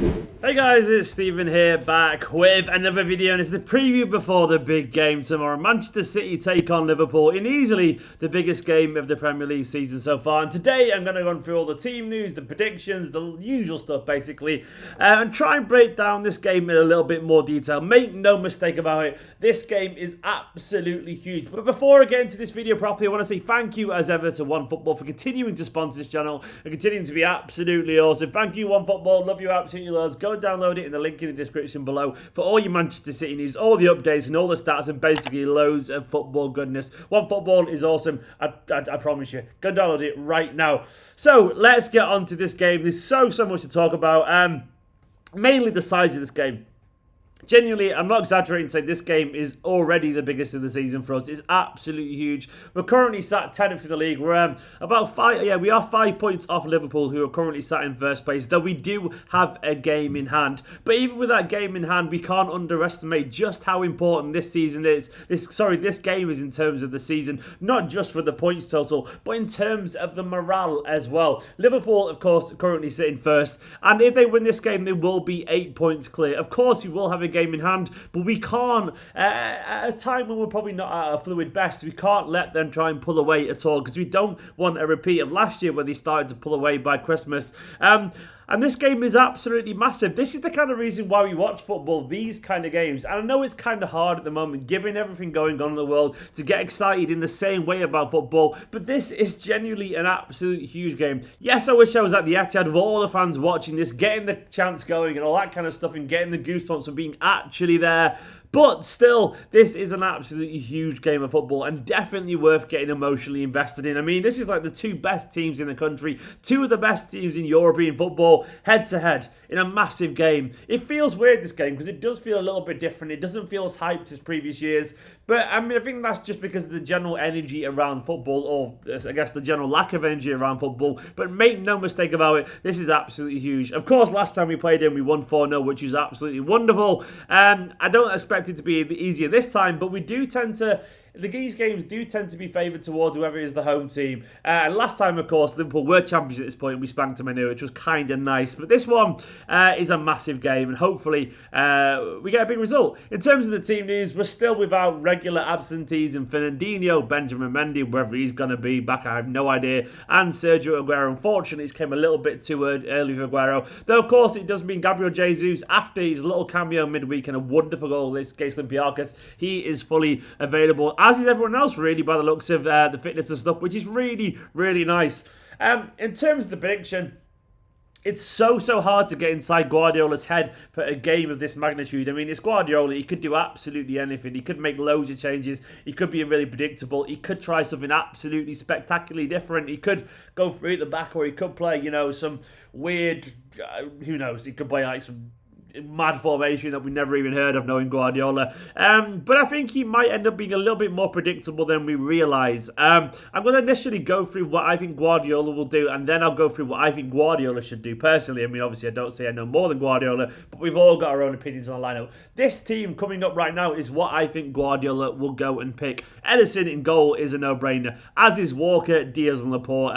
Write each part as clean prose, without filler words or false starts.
Hey guys, it's Stephen here, back with another video, and it's the preview before the big game tomorrow. Manchester City take on Liverpool in easily the biggest game of the Premier League season so far. And today I'm going to run through all the team news, the predictions, the usual stuff basically, and try and break down this game in a little bit more detail. Make no mistake about it, this game is absolutely huge. But before I get into this video properly, I want to say thank you as ever to OneFootball for continuing to sponsor this channel and continuing to be absolutely awesome. Thank you OneFootball, love you absolutely loads. Go download it in the link in the description below for all your Manchester City news, all the updates and all the stats, and basically loads of football goodness. OneFootball is awesome, I promise you. Go download it right now. So let's get on to this game. There's so much to talk about. Mainly the size of this game. Genuinely, I'm not exaggerating to say this game is already the biggest of the season for us. It's absolutely huge. We're currently sat 10th in the league. We're about 5 points off Liverpool, who are currently sat in first place, though we do have a game in hand. But even with that game in hand, we can't underestimate just how important this season is. This game is in terms of the season, not just for the points total, but in terms of the morale as well. Liverpool, of course, are currently sitting first, and if they win this game, they will be 8 points clear. Of course, we will have a game in hand, but we can't, at a time when we're probably not at our fluid best, we can't let them try and pull away at all, because we don't want a repeat of last year where they started to pull away by Christmas. And this game is absolutely massive. This is the kind of reason why we watch football, these kind of games. And I know it's kind of hard at the moment, given everything going on in the world, to get excited in the same way about football. But this is genuinely an absolutely huge game. Yes, I wish I was at the Etihad with all the fans watching this, getting the chants going and all that kind of stuff, and getting the goosebumps from being actually there. But still, this is an absolutely huge game of football and definitely worth getting emotionally invested in. I mean, this is like the two best teams in the country, two of the best teams in European football, head to head in a massive game. It feels weird, this game, because it does feel a little bit different. It doesn't feel as hyped as previous years. But I mean, I think that's just because of the general energy around football, or I guess the general lack of energy around football. But make no mistake about it, this is absolutely huge. Of course, last time we played him, we won 4-0, which was absolutely wonderful. I don't expect it to be easier this time, but we do tend to... These games do tend to be favoured towards whoever is the home team. And last time, of course, Liverpool were champions at this point. We spanked them anew, which was kind of nice. But this one is a massive game, and hopefully we get a big result. In terms of the team news, we're still without regular absentees in Fernandinho, Benjamin Mendy, wherever he's going to be back, I have no idea. And Sergio Aguero, unfortunately, he's came a little bit too early for Aguero. Though, of course, it does mean Gabriel Jesus, after his little cameo midweek and a wonderful goal against Olympiacos, he is fully available, as is everyone else, really, by the looks of the fitness and stuff, which is really, really nice. In terms of the prediction, it's so hard to get inside Guardiola's head for a game of this magnitude. I mean, it's Guardiola. He could do absolutely anything. He could make loads of changes. He could be really predictable. He could try something absolutely spectacularly different. He could go through the back, or he could play, some weird, who knows, he could play like some mad formation that we never even heard of, knowing Guardiola. But I think he might end up being a little bit more predictable than we realise. I'm going to initially go through what I think Guardiola will do, and then I'll go through what I think Guardiola should do personally. I mean, obviously, I don't say I know more than Guardiola, but we've all got our own opinions on the lineup. This team coming up right now is what I think Guardiola will go and pick. Ederson in goal is a no-brainer, as is Walker, Diaz and Laporte.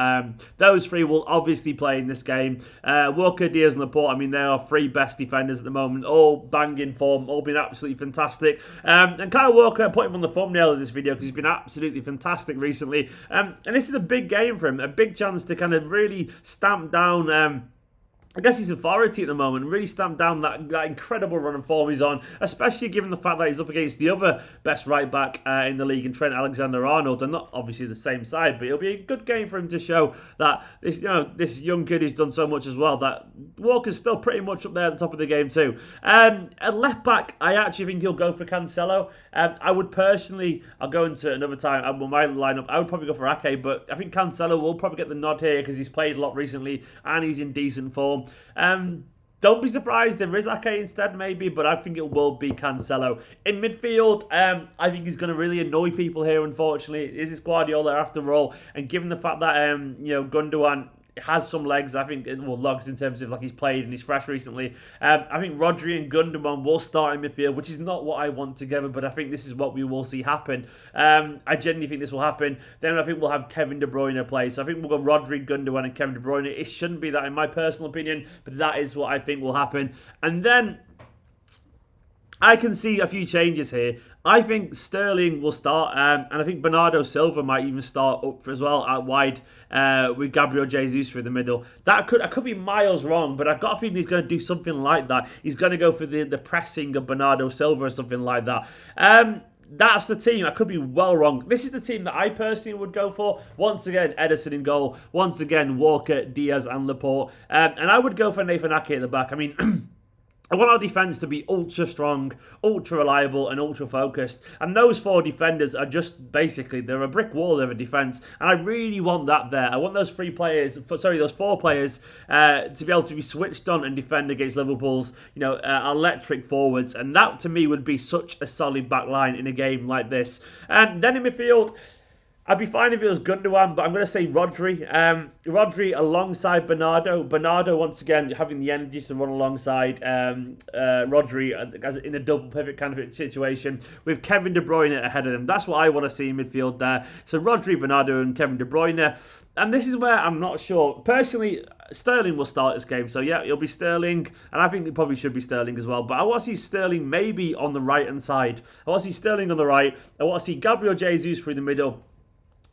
Those three will obviously play in this game. Walker, Diaz and Laporte, I mean, they are three best defenders the moment, all banging form, all been absolutely fantastic. And Kyle Walker, I put him on the thumbnail of this video because he's been absolutely fantastic recently. And this is a big game for him, a big chance to kind of really stamp down I guess his authority at the moment, really stamped down that incredible run of form he's on, especially given the fact that he's up against the other best right back in the league, in Trent Alexander-Arnold, and not obviously the same side, but it'll be a good game for him to show that this young kid who's done so much as well, that Walker's still pretty much up there at the top of the game too. At left back, I actually think he'll go for Cancelo. I would personally, I'll go into it another time, with my lineup, I would probably go for Ake, but I think Cancelo will probably get the nod here because he's played a lot recently and he's in decent form. Don't be surprised if there is Ake instead, maybe, but I think it will be Cancelo. In midfield, I think he's going to really annoy people here, unfortunately. This is Guardiola after all, and given the fact that Gundogan has some legs. I think, well, legs in terms of like he's played and he's fresh recently. I think Rodri and Gundogan will start in midfield, which is not what I want together, but I think this is what we will see happen. I genuinely think this will happen. Then I think we'll have Kevin De Bruyne play. So I think we'll go Rodri, Gundogan and Kevin De Bruyne. It shouldn't be that in my personal opinion, but that is what I think will happen. And then I can see a few changes here. I think Sterling will start, and I think Bernardo Silva might even start up as well out wide with Gabriel Jesus through the middle. I could be miles wrong, but I've got a feeling he's going to do something like that. He's going to go for the pressing of Bernardo Silva or something like that. That's the team. I could be well wrong. This is the team that I personally would go for. Once again, Ederson in goal. Once again, Walker, Diaz and Laporte. And I would go for Nathan Ake at the back. I mean, I want our defence to be ultra strong, ultra reliable and ultra focused. And those four defenders are just basically, they're a brick wall of a defence. And I really want that there. I want those four players to be able to be switched on and defend against Liverpool's, electric forwards. And that to me would be such a solid back line in a game like this. And then in midfield, I'd be fine if it was Gundogan, but I'm going to say Rodri. Rodri alongside Bernardo. Bernardo, once again, having the energy to run alongside Rodri as in a double pivot kind of situation with Kevin De Bruyne ahead of them. That's what I want to see in midfield there. So Rodri, Bernardo and Kevin De Bruyne. And this is where I'm not sure. Personally, Sterling will start this game. So yeah, it'll be Sterling. And I think it probably should be Sterling as well. But I want to see Sterling maybe on the right-hand side. I want to see Sterling on the right. I want to see Gabriel Jesus through the middle.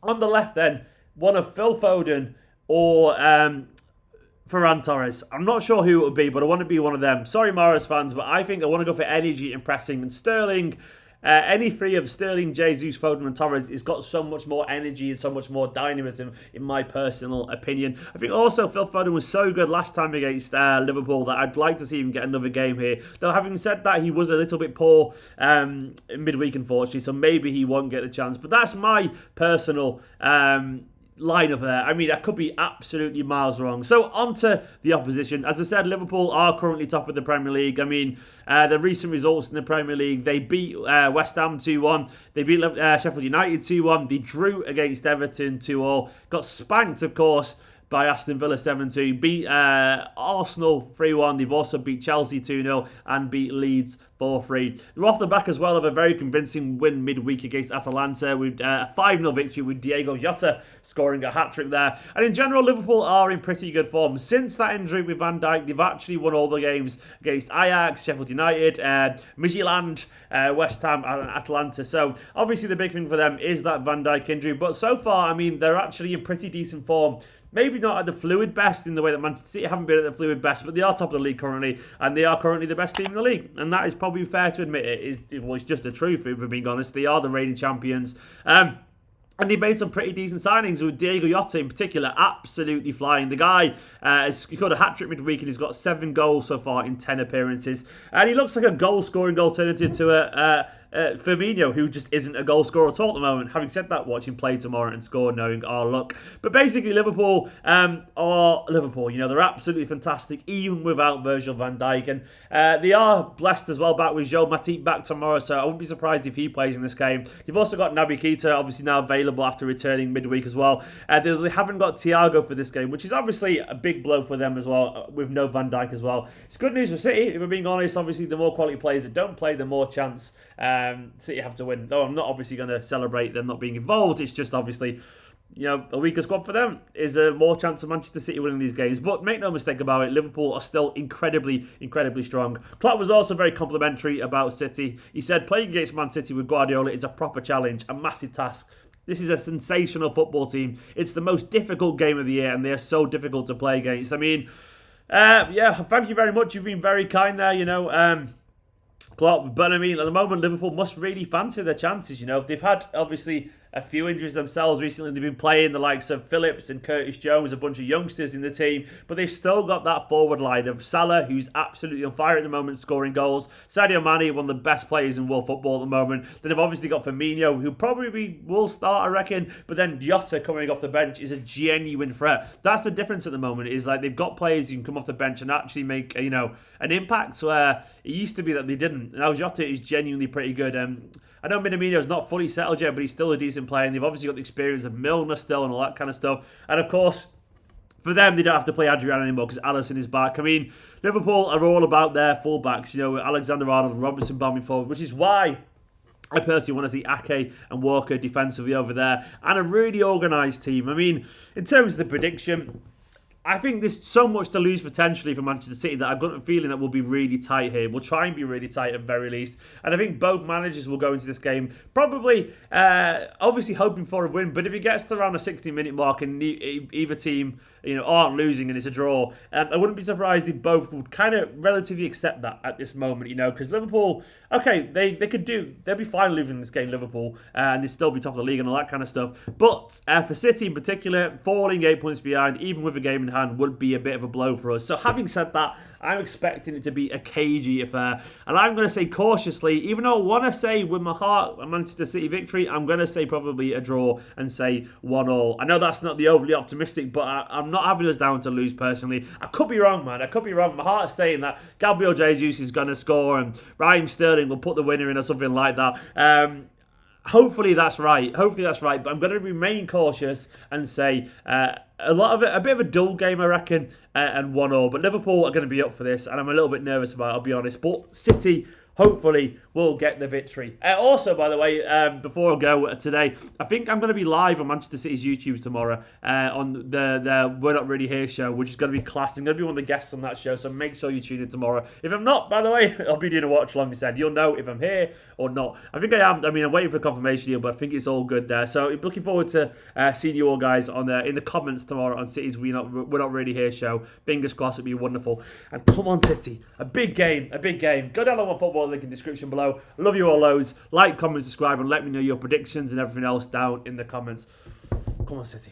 On the left then, one of Phil Foden or Ferran Torres. I'm not sure who it would be, but I want to be one of them. Sorry, Mahrez fans, but I think I want to go for energy and pressing. And Sterling, any three of Sterling, Jesus, Foden and Torres has got so much more energy and so much more dynamism, in my personal opinion. I think also Phil Foden was so good last time against Liverpool that I'd like to see him get another game here. Though having said that, he was a little bit poor midweek, unfortunately, so maybe he won't get the chance. But that's my personal lineup there. I mean, I could be absolutely miles wrong. So on to the opposition. As I said, Liverpool are currently top of the Premier League. I mean, the recent results in the Premier League, they beat West Ham 2-1. They beat Sheffield United 2-1. They drew against Everton 2-all. Got spanked, of course, by Aston Villa 7-2. Beat Arsenal 3-1. They've also beat Chelsea 2-0 and beat Leeds 4-3. They're off the back as well of a very convincing win midweek against Atalanta with a 5-0 victory with Diego Jota scoring a hat-trick there. And in general, Liverpool are in pretty good form. Since that injury with Van Dijk, they've actually won all the games against Ajax, Sheffield United, Midtjylland, West Ham and Atalanta. So obviously the big thing for them is that Van Dijk injury. But so far, I mean, they're actually in pretty decent form. Maybe not at the fluid best in the way that Manchester City haven't been at the fluid best, but they are top of the league currently, and they are currently the best team in the league. And that is probably fair to admit. It's just the truth, if we're being honest. They are the reigning champions. And they made some pretty decent signings with Diego Jota in particular, absolutely flying. The guy has scored a hat-trick midweek and he's got 7 goals so far in 10 appearances. And he looks like a goal-scoring alternative to Firmino, who just isn't a goal scorer at all at the moment. Having said that, watch him play tomorrow and score, knowing our luck. But basically, Liverpool are Liverpool. They're absolutely fantastic, even without Virgil van Dijk. And they are blessed as well back with Joe Matip back tomorrow, so I wouldn't be surprised if he plays in this game. You've also got Naby Keita, obviously now available after returning midweek as well. They haven't got Thiago for this game, which is obviously a big blow for them as well, with no Van Dijk as well. It's good news for City, if we're being honest. Obviously, the more quality players that don't play, the more chance City have to win. Though I'm not obviously going to celebrate them not being involved. It's just obviously, a weaker squad for them is a more chance of Manchester City winning these games. But make no mistake about it, Liverpool are still incredibly, incredibly strong. Klopp was also very complimentary about City. He said playing against Man City with Guardiola is a proper challenge, a massive task. This is a sensational football team. It's the most difficult game of the year, and they are so difficult to play against. I mean, thank you very much. You've been very kind there, Klopp. But I mean, at the moment, Liverpool must really fancy their chances. They've had obviously a few injuries themselves recently. They've been playing the likes of Phillips and Curtis Jones, a bunch of youngsters in the team, but they've still got that forward line of Salah, who's absolutely on fire at the moment, scoring goals. Sadio Mane, one of the best players in world football at the moment. Then they've obviously got Firmino, who probably will start, I reckon, but then Jota coming off the bench is a genuine threat. That's the difference at the moment, is like they've got players who can come off the bench and actually make, an impact, where it used to be that they didn't. Now Jota is genuinely pretty good. I know Minamino's not fully settled yet, but he's still a decent player, and they've obviously got the experience of Milner still and all that kind of stuff. And of course, For them, they don't have to play Adrian anymore because Alisson is back. I mean, Liverpool are all about their fullbacks, you know, with Alexander-Arnold and Robertson bombing forward, which is why I personally want to see Ake and Walker defensively over there, and a really organised team. I mean, in terms of the prediction, I think there's so much to lose potentially for Manchester City that I've got a feeling that we'll be really tight here. We'll try and be really tight at very least. And I think both managers will go into this game probably, obviously hoping for a win. But if it gets to around a 60-minute mark and either team, you know, aren't losing and it's a draw, I wouldn't be surprised if both would kind of relatively accept that at this moment, you know, because Liverpool, okay, they'll be fine losing this game, Liverpool, and they'll still be top of the league and all that kind of stuff. But for City in particular, falling 8 points behind, even with a game in hand, would be a bit of a blow for us. So having said that, I'm expecting it to be a cagey affair, and I'm going to say cautiously, even though I want to say with my heart a Manchester City victory, I'm going to say probably a draw and say 1-1. I know that's not the overly optimistic, but I'm not having us down to lose personally. I could be wrong, man. I could be wrong. My heart is saying that Gabriel Jesus is going to score and Raheem Sterling will put the winner in or something like that. Hopefully that's right. But I'm going to remain cautious and say a bit of a dull game, I reckon, and 1-1. But Liverpool are going to be up for this, and I'm a little bit nervous about it, I'll be honest. But City, hopefully, will get the victory. Also, by the way, before I go today, I think I'm going to be live on Manchester City's YouTube tomorrow on the We're Not Really Here show, which is going to be class. I'm going to be one of the guests on that show, so make sure you tune in tomorrow. If I'm not, by the way, I'll be doing a watch along instead. You'll know if I'm here or not. I think I am. I mean, I'm waiting for confirmation here, but I think it's all good there. So looking forward to seeing you all guys on in the comments tomorrow on City's We're Not Really Here show. Fingers crossed, it'll be wonderful. And come on, City. A big game. Go down on my football link in the description below. Love you all loads. Like, comment, subscribe, and let me know your predictions and everything else down in the comments. Come on, City.